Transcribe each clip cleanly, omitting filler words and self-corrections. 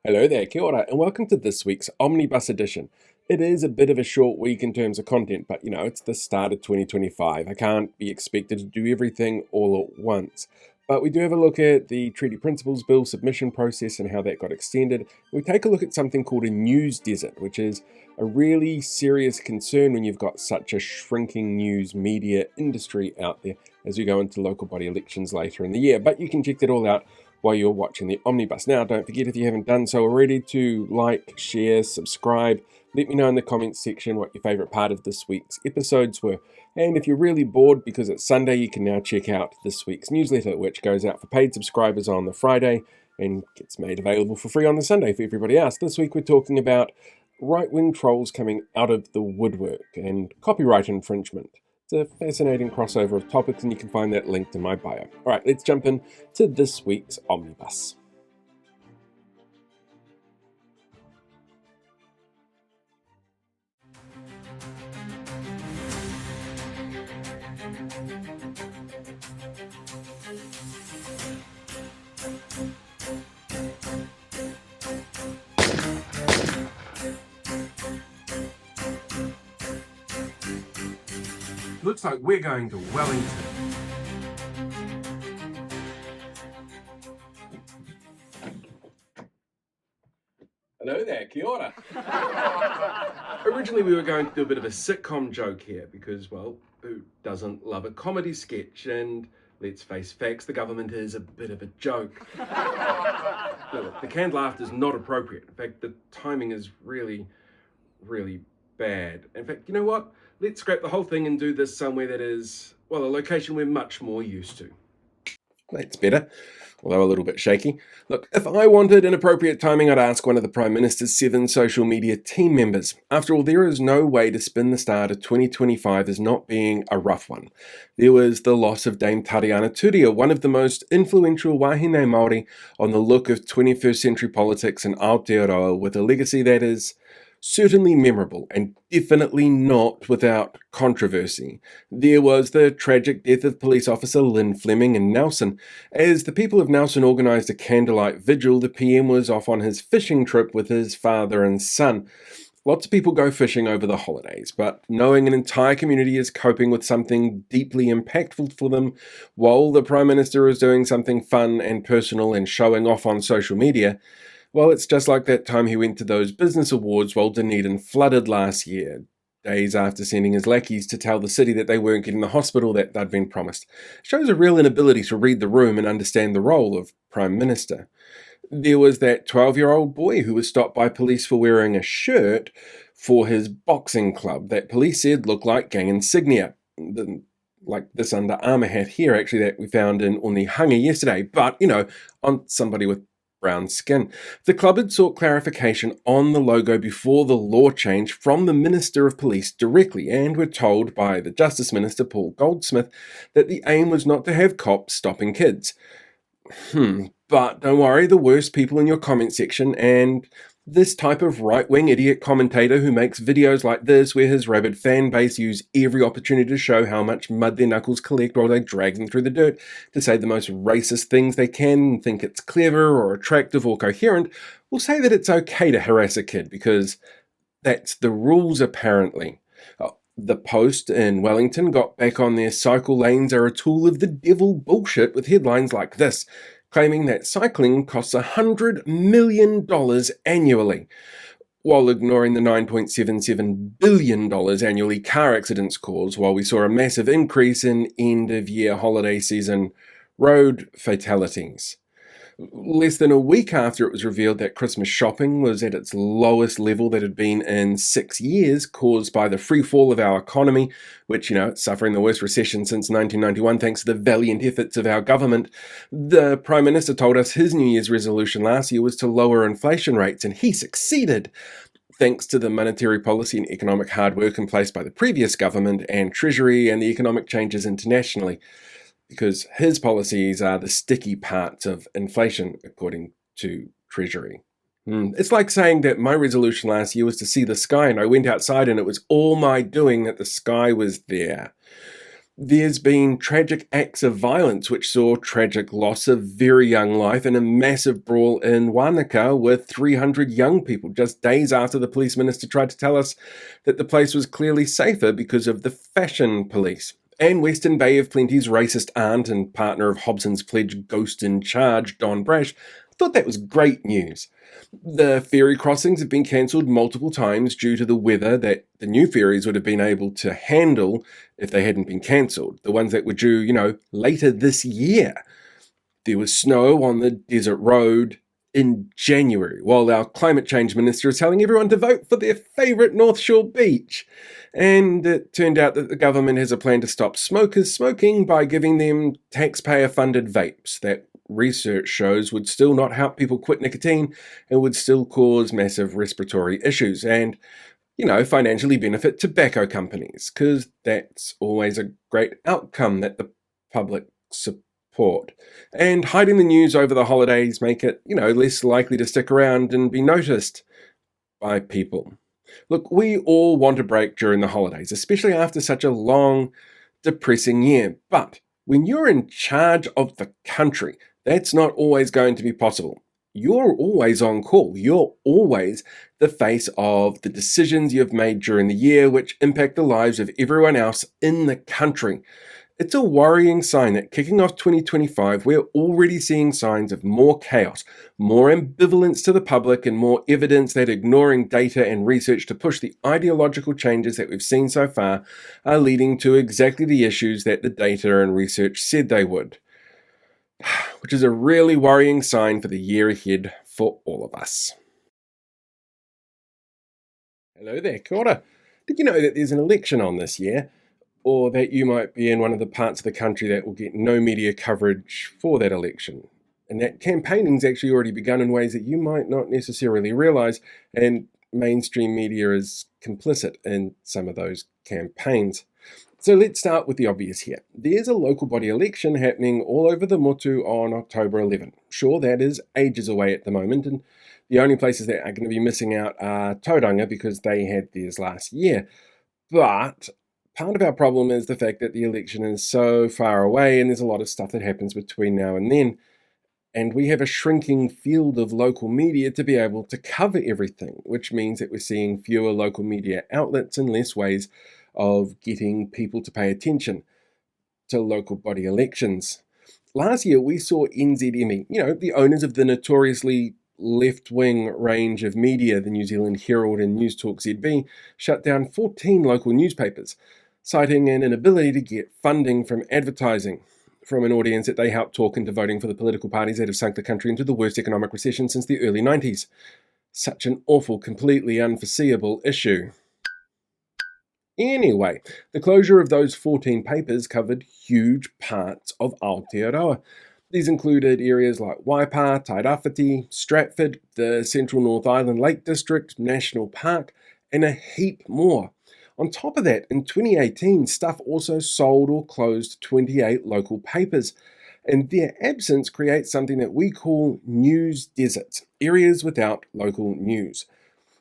Hello there, kia ora, and welcome to this week's Omnibus edition. It is a bit of a short week in terms of content, but it's the start of 2025. I can't be expected to do everything all at once. But we do have a look at the Treaty Principles Bill submission process and how that got extended. We take a look at something called a news desert, which is a really serious concern when you've got such a shrinking news media industry out there as we go into local body elections later in the year. But you can check that all out while you're watching the Omnibus. Now, don't forget, if you haven't done so already, to like, share, subscribe. Let me know in the comments section what your favourite part of this week's episodes were. And if you're really bored because it's Sunday, you can now check out this week's newsletter, which goes out for paid subscribers on the Friday and gets made available for free on the Sunday for everybody else. This week we're talking about right-wing trolls coming out of the woodwork and copyright infringement. It's a fascinating crossover of topics, and you can find that linked in my bio. All right, let's jump in to this week's Omnibus. Looks like we're going to Wellington. Hello there, kia ora. Originally we were going to do a bit of a sitcom joke here because, well, who doesn't love a comedy sketch? And let's face facts, the government is a bit of a joke. No, look, the canned laughter is not appropriate. In fact, the timing is really bad. In fact, you know what? Let's scrap the whole thing and do this somewhere that is, well, a location we're much more used to. That's better, although a little bit shaky. Look, if I wanted inappropriate timing, I'd ask one of the Prime Minister's 7 social media team members. After all, there is no way to spin the start of 2025 as not being a rough one. There was the loss of Dame Tariana Turia, one of the most influential wahine Māori on the look of 21st century politics in Aotearoa, with a legacy that is certainly memorable and definitely not without controversy. There was the tragic death of police officer Lynn Fleming in Nelson. As the people of Nelson organised a candlelight vigil, the PM was off on his fishing trip with his father and son. Lots of people go fishing over the holidays, but knowing an entire community is coping with something deeply impactful for them while the Prime Minister is doing something fun and personal and showing off on social media, well, it's just like that time he went to those business awards while Dunedin flooded last year, days after sending his lackeys to tell the city that they weren't getting the hospital that they'd been promised. It shows a real inability to read the room and understand the role of Prime Minister. There was that 12-year-old boy who was stopped by police for wearing a shirt for his boxing club that police said looked like gang insignia. Like this Under Armour hat here, actually, that we found in Onehunga yesterday, but, on somebody with brown skin. The club had sought clarification on the logo before the law change from the Minister of Police directly, and were told by the Justice Minister Paul Goldsmith that the aim was not to have cops stopping kids. But don't worry, the worst people in your comment section, and this type of right-wing idiot commentator who makes videos like this where his rabid fan base use every opportunity to show how much mud their knuckles collect while they drag them through the dirt to say the most racist things they can and think it's clever or attractive or coherent, will say that it's okay to harass a kid because that's the rules apparently. The Post in Wellington got back on their cycle lanes are a tool of the devil bullshit with headlines like this, claiming that cycling costs $100 million annually, while ignoring the $9.77 billion annually car accidents cause, while we saw a massive increase in end-of-year holiday season road fatalities. Less than a week after it was revealed that Christmas shopping was at its lowest level that had been in 6 years, caused by the free fall of our economy, which, it's suffering the worst recession since 1991 thanks to the valiant efforts of our government, the Prime Minister told us his New Year's resolution last year was to lower inflation rates, and he succeeded, thanks to the monetary policy and economic hard work in place by the previous government and Treasury and the economic changes internationally, because his policies are the sticky parts of inflation, according to Treasury. It's like saying that my resolution last year was to see the sky, and I went outside and it was all my doing that the sky was there. There's been tragic acts of violence which saw tragic loss of very young life in a massive brawl in Wanaka with 300 young people just days after the police minister tried to tell us that the place was clearly safer because of the fashion police. And Western Bay of Plenty's racist aunt and partner of Hobson's Pledge ghost in charge, Don Brash, thought that was great news. The ferry crossings have been cancelled multiple times due to the weather that the new ferries would have been able to handle if they hadn't been cancelled. The ones that were due, later this year. There was snow on the desert road in January, while our climate change minister is telling everyone to vote for their favourite North Shore beach. And it turned out that the government has a plan to stop smokers smoking by giving them taxpayer-funded vapes that research shows would still not help people quit nicotine and would still cause massive respiratory issues and, financially benefit tobacco companies, because that's always a great outcome that the public support. And hiding the news over the holidays make it, less likely to stick around and be noticed by people. Look, we all want a break during the holidays, especially after such a long, depressing year. But when you're in charge of the country, that's not always going to be possible. You're always on call. You're always the face of the decisions you've made during the year, which impact the lives of everyone else in the country. It's a worrying sign that kicking off 2025, we're already seeing signs of more chaos, more ambivalence to the public, and more evidence that ignoring data and research to push the ideological changes that we've seen so far are leading to exactly the issues that the data and research said they would. Which is a really worrying sign for the year ahead for all of us. Hello there, kia ora. Did you know that there's an election on this year? Or that you might be in one of the parts of the country that will get no media coverage for that election? And that campaigning's actually already begun in ways that you might not necessarily realise, and mainstream media is complicit in some of those campaigns. So let's start with the obvious here. There's a local body election happening all over the Motu on October 11. Sure, that is ages away at the moment, and the only places that are going to be missing out are Tauranga because they had theirs last year. But part of our problem is the fact that the election is so far away and there's a lot of stuff that happens between now and then. And we have a shrinking field of local media to be able to cover everything, which means that we're seeing fewer local media outlets and less ways of getting people to pay attention to local body elections. Last year, we saw NZME, the owners of the notoriously left-wing range of media, the New Zealand Herald and News Talk ZB, shut down 14 local newspapers, citing an inability to get funding from advertising from an audience that they helped talk into voting for the political parties that have sunk the country into the worst economic recession since the early 90s. Such an awful, completely unforeseeable issue. Anyway, the closure of those 14 papers covered huge parts of Aotearoa. These included areas like Waipa, Tairāwhiti, Stratford, the Central North Island Lake District, National Park, and a heap more. On top of that, in 2018, Stuff also sold or closed 28 local papers, and their absence creates something that we call news deserts, areas without local news.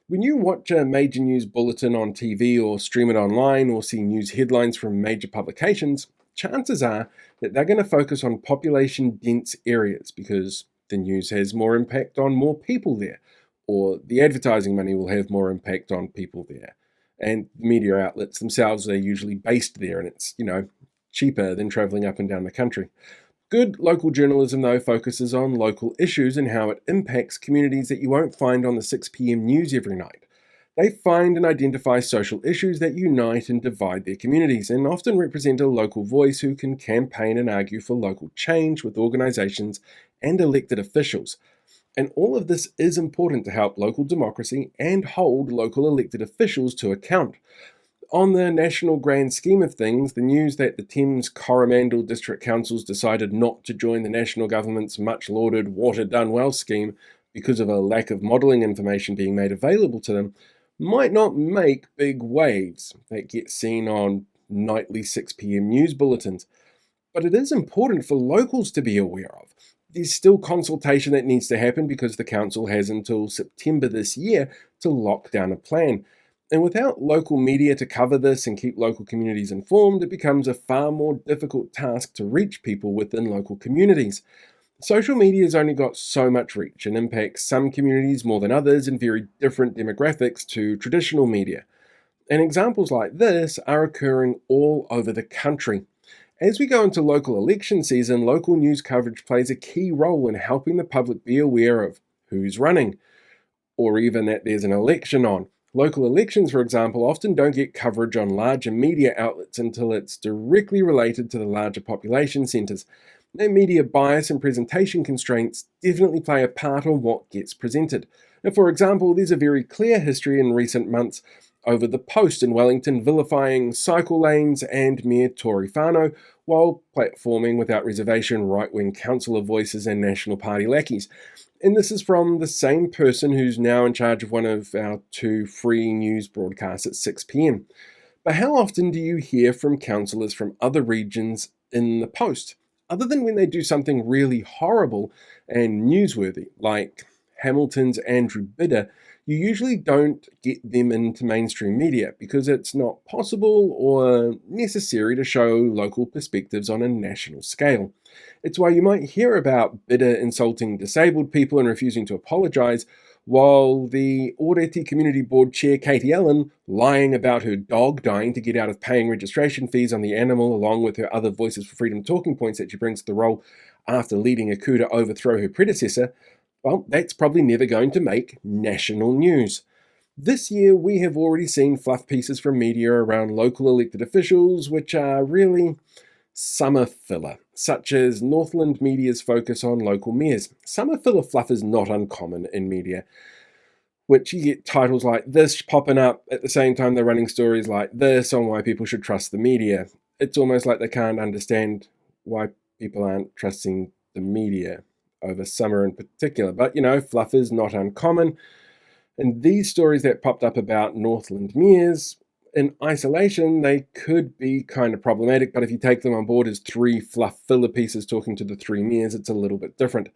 When you watch a major news bulletin on TV or stream it online or see news headlines from major publications, chances are that they're going to focus on population-dense areas because the news has more impact on more people there, or the advertising money will have more impact on people there. And media outlets themselves are usually based there, and it's, cheaper than travelling up and down the country. Good local journalism, though, focuses on local issues and how it impacts communities that you won't find on the 6 p.m. news every night. They find and identify social issues that unite and divide their communities, and often represent a local voice who can campaign and argue for local change with organisations and elected officials. And all of this is important to help local democracy and hold local elected officials to account. On the national grand scheme of things, the news that the Thames Coromandel District Councils decided not to join the national government's much-lauded Water Done Well scheme because of a lack of modelling information being made available to them might not make big waves that get seen on nightly 6 p.m. news bulletins. But it is important for locals to be aware of. There's still consultation that needs to happen because the council has until September this year to lock down a plan. And without local media to cover this and keep local communities informed, it becomes a far more difficult task to reach people within local communities. Social media has only got so much reach and impacts some communities more than others in very different demographics to traditional media. And examples like this are occurring all over the country. As we go into local election season, local news coverage plays a key role in helping the public be aware of who's running, or even that there's an election on. Local elections, for example, often don't get coverage on larger media outlets until it's directly related to the larger population centres. No media bias and presentation constraints definitely play a part on what gets presented. Now, for example, there's a very clear history in recent months over the Post in Wellington vilifying cycle lanes and Mayor Tory Whānau while platforming without reservation right-wing councillor voices and National Party lackeys. And this is from the same person who's now in charge of one of our two free news broadcasts at 6 p.m. But how often do you hear from councillors from other regions in the Post? Other than when they do something really horrible and newsworthy, like Hamilton's Andrew Bidder, you usually don't get them into mainstream media because it's not possible or necessary to show local perspectives on a national scale. It's why you might hear about Bidder insulting disabled people and refusing to apologise, while the Oreti Community Board Chair Katie Allen lying about her dog dying to get out of paying registration fees on the animal, along with her other Voices for Freedom talking points that she brings to the role after leading a coup to overthrow her predecessor, well, that's probably never going to make national news. This year, we have already seen fluff pieces from media around local elected officials, which are really summer filler, such as Northland Media's focus on local mayors. Summer filler fluff is not uncommon in media, which you get titles like this popping up at the same time they're running stories like this on why people should trust the media. It's almost like they can't understand why people aren't trusting the media over summer in particular. But, fluff is not uncommon. And these stories that popped up about Northland mayors, in isolation, they could be kind of problematic, but if you take them on board as three fluff filler pieces talking to the three mayors, it's a little bit different.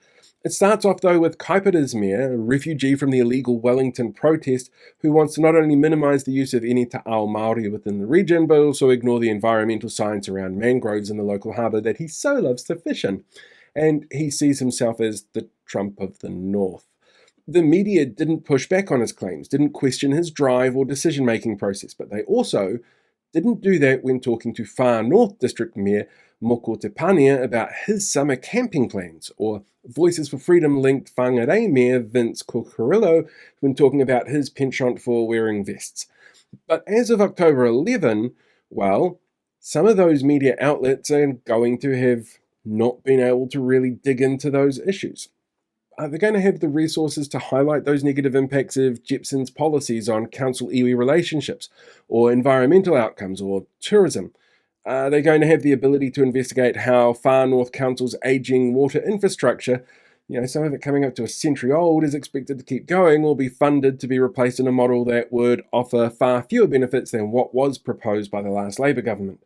It starts off, though, with Kaipara's mayor, a refugee from the illegal Wellington protest, who wants to not only minimise the use of any ta'ao Māori within the region, but also ignore the environmental science around mangroves in the local harbour that he so loves to fish in. And he sees himself as the Trump of the North. The media didn't push back on his claims, didn't question his drive or decision-making process, but they also didn't do that when talking to Far North District Mayor Moko Te Pānea about his summer camping plans, or Voices for Freedom-linked Whangarei Mayor Vince Cocarillo when talking about his penchant for wearing vests. But as of October 11, well, some of those media outlets are going to have not been able to really dig into those issues. Are they going to have the resources to highlight those negative impacts of Jepson's policies on council-iwi relationships, or environmental outcomes, or tourism? Are they going to have the ability to investigate how Far North Council's ageing water infrastructure, some of it coming up to a century old, is expected to keep going or be funded to be replaced in a model that would offer far fewer benefits than what was proposed by the last Labour government?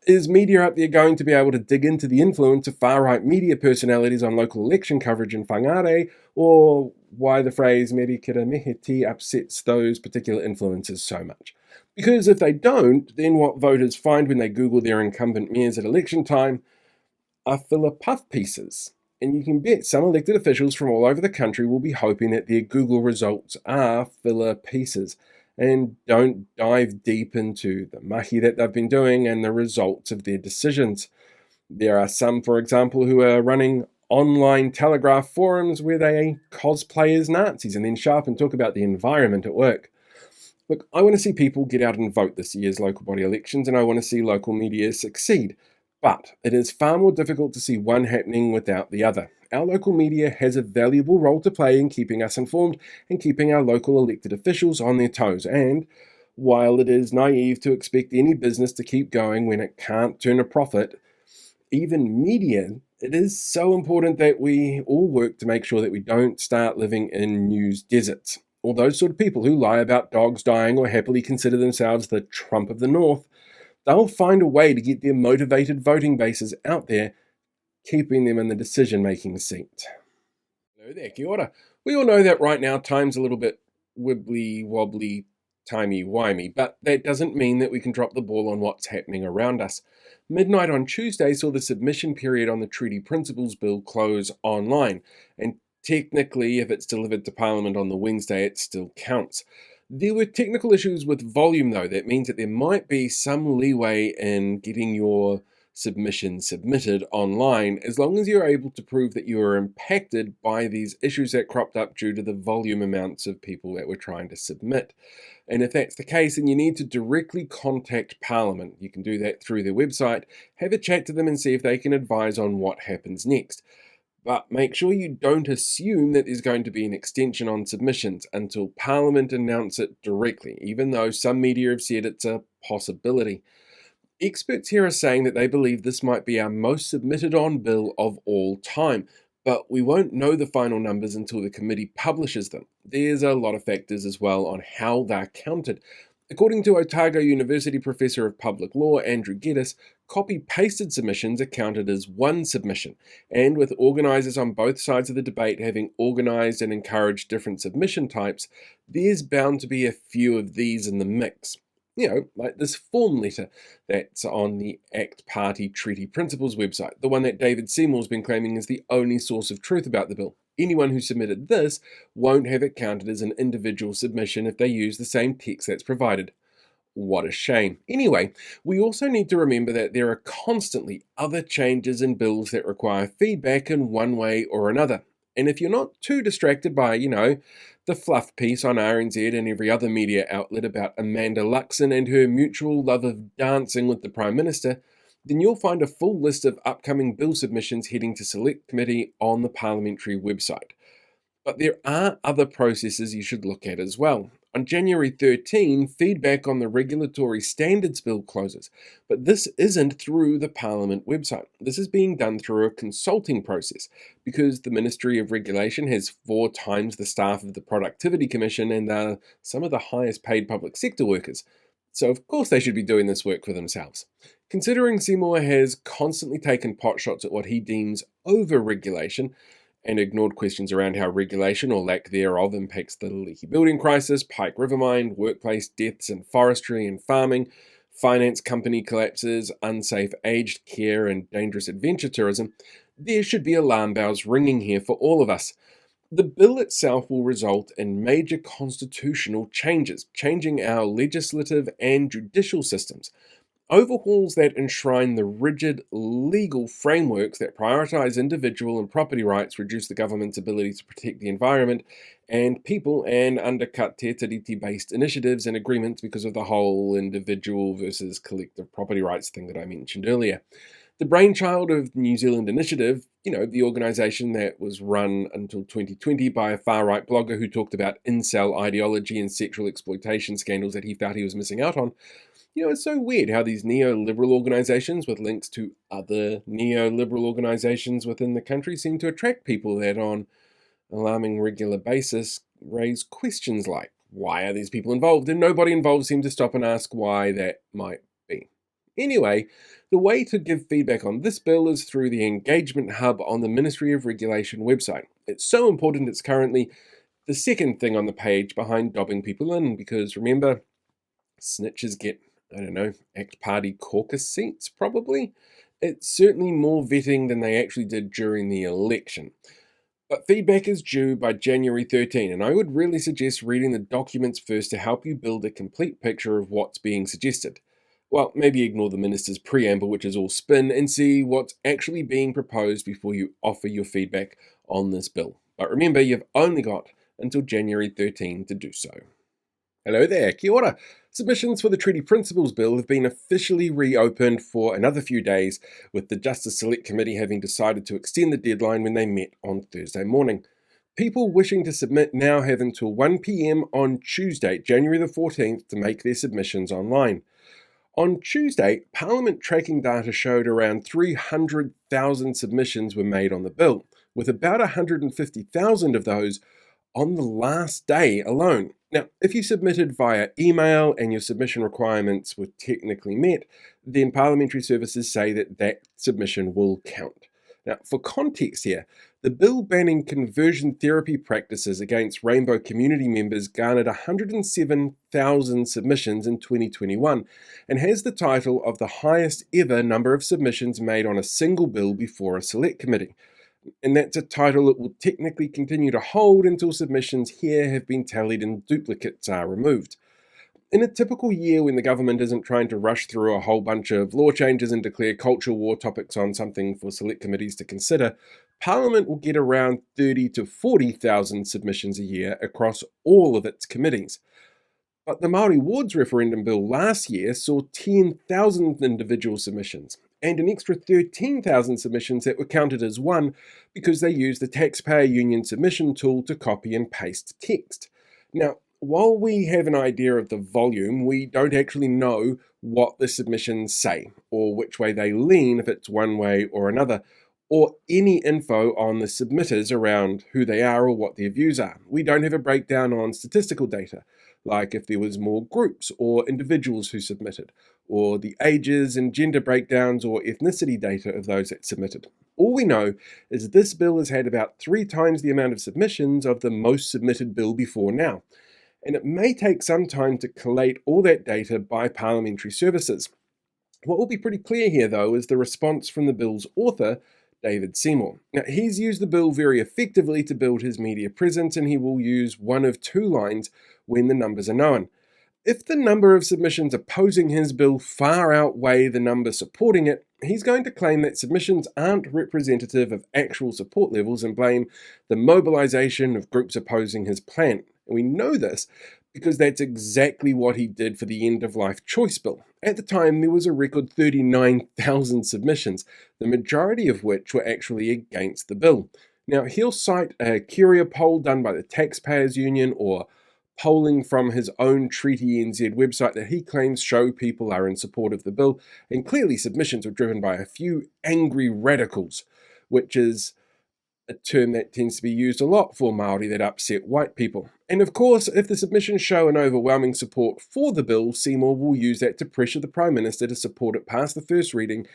Is media up there going to be able to dig into the influence of far-right media personalities on local election coverage in Whangarei, or why the phrase "Meri kira meheti" upsets those particular influences so much? Because if they don't, then what voters find when they Google their incumbent mayors at election time are filler puff pieces. And you can bet some elected officials from all over the country will be hoping that their Google results are filler pieces, and don't dive deep into the mahi that they've been doing and the results of their decisions. There are some, for example, who are running online Telegraph forums where they cosplay as Nazis and then show up and talk about the environment at work. Look, I want to see people get out and vote this year's local body elections, and I want to see local media succeed. But it is far more difficult to see one happening without the other. Our local media has a valuable role to play in keeping us informed and keeping our local elected officials on their toes. And while it is naive to expect any business to keep going when it can't turn a profit, even media, it is so important that we all work to make sure that we don't start living in news deserts. All those sort of people who lie about dogs dying or happily consider themselves the Trump of the North, they'll find a way to get their motivated voting bases out there, keeping them in the decision-making seat. Hello there, kia ora. We all know that right now time's a little bit wibbly-wobbly, timey-wimey, but that doesn't mean that we can drop the ball on what's happening around us. Midnight on Tuesday saw the submission period on the Treaty Principles Bill close online, and technically, if it's delivered to Parliament on the Wednesday, it still counts. There were technical issues with volume, though. That means that there might be some leeway in getting your submission submitted online, as long as you're able to prove that you are impacted by these issues that cropped up due to the volume amounts of people that were trying to submit. And if that's the case, then you need to directly contact Parliament. You can do that through their website, have a chat to them and see if they can advise on what happens next. But make sure you don't assume that there's going to be an extension on submissions until Parliament announce it directly, even though some media have said it's a possibility. Experts here are saying that they believe this might be our most submitted on bill of all time, but we won't know the final numbers until the committee publishes them. There's a lot of factors as well on how they're counted. According to Otago University Professor of Public Law Andrew Geddes, copy-pasted submissions are counted as one submission, and with organisers on both sides of the debate having organised and encouraged different submission types, there's bound to be a few of these in the mix. Like this form letter that's on the ACT Party Treaty Principles website, the one that David Seymour's been claiming is the only source of truth about the bill. Anyone who submitted this won't have it counted as an individual submission if they use the same text that's provided. What a shame. Anyway, we also need to remember that there are constantly other changes in bills that require feedback in one way or another. And if you're not too distracted by, the fluff piece on RNZ and every other media outlet about Amanda Luxon and her mutual love of dancing with the Prime Minister, then you'll find a full list of upcoming bill submissions heading to Select Committee on the Parliamentary website. But there are other processes you should look at as well. On January 13, feedback on the Regulatory Standards Bill closes, but this isn't through the Parliament website. This is being done through a consulting process because the Ministry of Regulation has 4 times the staff of the Productivity Commission and are some of the highest paid public sector workers. So of course they should be doing this work for themselves. Considering Seymour has constantly taken potshots at what he deems over-regulation, and ignored questions around how regulation or lack thereof impacts the leaky building crisis, Pike River mine, workplace deaths in forestry and farming, finance company collapses, unsafe aged care and dangerous adventure tourism, there should be alarm bells ringing here for all of us. The bill itself will result in major constitutional changes, changing our legislative and judicial systems. Overhauls that enshrine the rigid legal frameworks that prioritise individual and property rights, reduce the government's ability to protect the environment and people, and undercut te tiriti-based initiatives and agreements because of the whole individual versus collective property rights thing that I mentioned earlier. The brainchild of New Zealand Initiative, the organisation that was run until 2020 by a far-right blogger who talked about incel ideology and sexual exploitation scandals that he felt he was missing out on. It's so weird how these neoliberal organisations with links to other neoliberal organisations within the country seem to attract people that on alarming regular basis raise questions like, why are these people involved? And nobody involved seems to stop and ask why that might be. Anyway, the way to give feedback on this bill is through the engagement hub on the Ministry of Regulation website. It's so important it's currently the second thing on the page behind dobbing people in, because remember, snitches get ACT Party caucus seats, probably. It's certainly more vetting than they actually did during the election. But feedback is due by January 13, and I would really suggest reading the documents first to help you build a complete picture of what's being suggested. Well, maybe ignore the minister's preamble, which is all spin, and see what's actually being proposed before you offer your feedback on this bill. But remember, you've only got until January 13 to do so. Hello there, kia ora. Submissions for the Treaty Principles Bill have been officially reopened for another few days, with the Justice Select Committee having decided to extend the deadline when they met on Thursday morning. People wishing to submit now have until 1 p.m. on Tuesday, January the 14th, to make their submissions online. On Tuesday, Parliament tracking data showed around 300,000 submissions were made on the bill, with about 150,000 of those on the last day alone. Now, if you submitted via email and your submission requirements were technically met, then Parliamentary Services say that submission will count. Now, for context here, the bill banning conversion therapy practices against Rainbow community members garnered 107,000 submissions in 2021 and has the title of the highest ever number of submissions made on a single bill before a select committee. And that's a title it will technically continue to hold until submissions here have been tallied and duplicates are removed. In a typical year when the government isn't trying to rush through a whole bunch of law changes and declare culture war topics on something for select committees to consider, Parliament will get around 30 to 40,000 submissions a year across all of its committees. But the Māori Wards referendum bill last year saw 10,000 individual submissions and an extra 13,000 submissions that were counted as one because they used the taxpayer union submission tool to copy and paste text. Now, while we have an idea of the volume, we don't actually know what the submissions say or which way they lean, if it's one way or another, or any info on the submitters around who they are or what their views are. We don't have a breakdown on statistical data, like if there was more groups or individuals who submitted, or the ages and gender breakdowns or ethnicity data of those that submitted. All we know is this bill has had about 3 times the amount of submissions of the most submitted bill before now, and it may take some time to collate all that data by parliamentary services. What will be pretty clear here, though, is the response from the bill's author, David Seymour. Now, he's used the bill very effectively to build his media presence, and he will use one of 2 lines when the numbers are known. If the number of submissions opposing his bill far outweigh the number supporting it, he's going to claim that submissions aren't representative of actual support levels and blame the mobilization of groups opposing his plan. And we know this because that's exactly what he did for the end-of-life choice bill. At the time, there was a record 39,000 submissions, the majority of which were actually against the bill. Now, he'll cite a Curia poll done by the Taxpayers Union or polling from his own Treaty NZ website that he claims show people are in support of the bill, and clearly submissions were driven by a few angry radicals, which is a term that tends to be used a lot for Māori that upset white people. And of course, if the submissions show an overwhelming support for the bill, Seymour will use that to pressure the Prime Minister to support it past the first reading,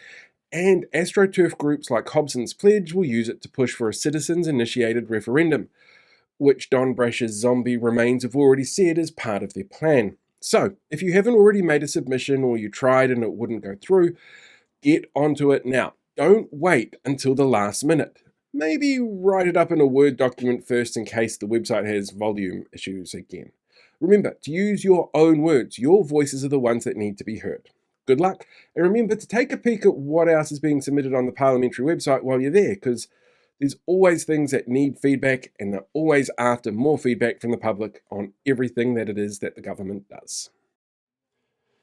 and AstroTurf groups like Hobson's Pledge will use it to push for a citizens-initiated referendum, which Don Brash's zombie Remains have already said is part of their plan. So, if you haven't already made a submission or you tried and it wouldn't go through, get onto it now. Don't wait until the last minute. Maybe write it up in a Word document first in case the website has volume issues again. Remember to use your own words. Your voices are the ones that need to be heard. Good luck, and remember to take a peek at what else is being submitted on the parliamentary website while you're there, because there's always things that need feedback, and they're always after more feedback from the public on everything that it is that the government does.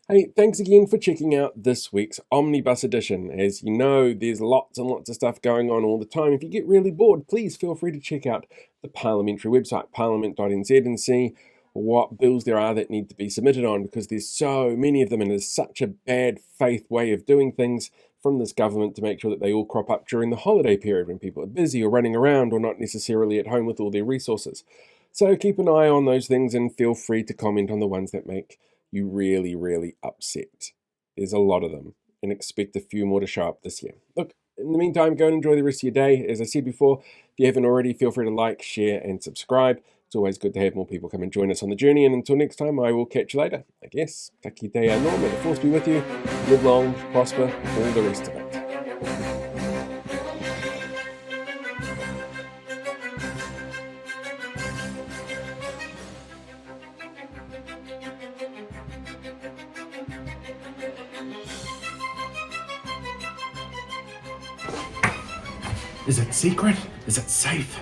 Hey, thanks again for checking out this week's Omnibus edition. As you know, there's lots and lots of stuff going on all the time. If you get really bored, please feel free to check out the parliamentary website, parliament.nz, and see what bills there are that need to be submitted on, because there's so many of them and there's such a bad faith way of doing things from this government to make sure that they all crop up during the holiday period when people are busy or running around or not necessarily at home with all their resources. So keep an eye on those things and feel free to comment on the ones that make you really, really upset. There's a lot of them, and expect a few more to show up this year. Look, in the meantime, go and enjoy the rest of your day. As I said before, if you haven't already, feel free to like, share, and subscribe. It's always good to have more people come and join us on the journey, and until next time, I will catch you later. I guess, taki te anō, may the force be with you. Live long, prosper, all the rest of it. Is it secret? Is it safe?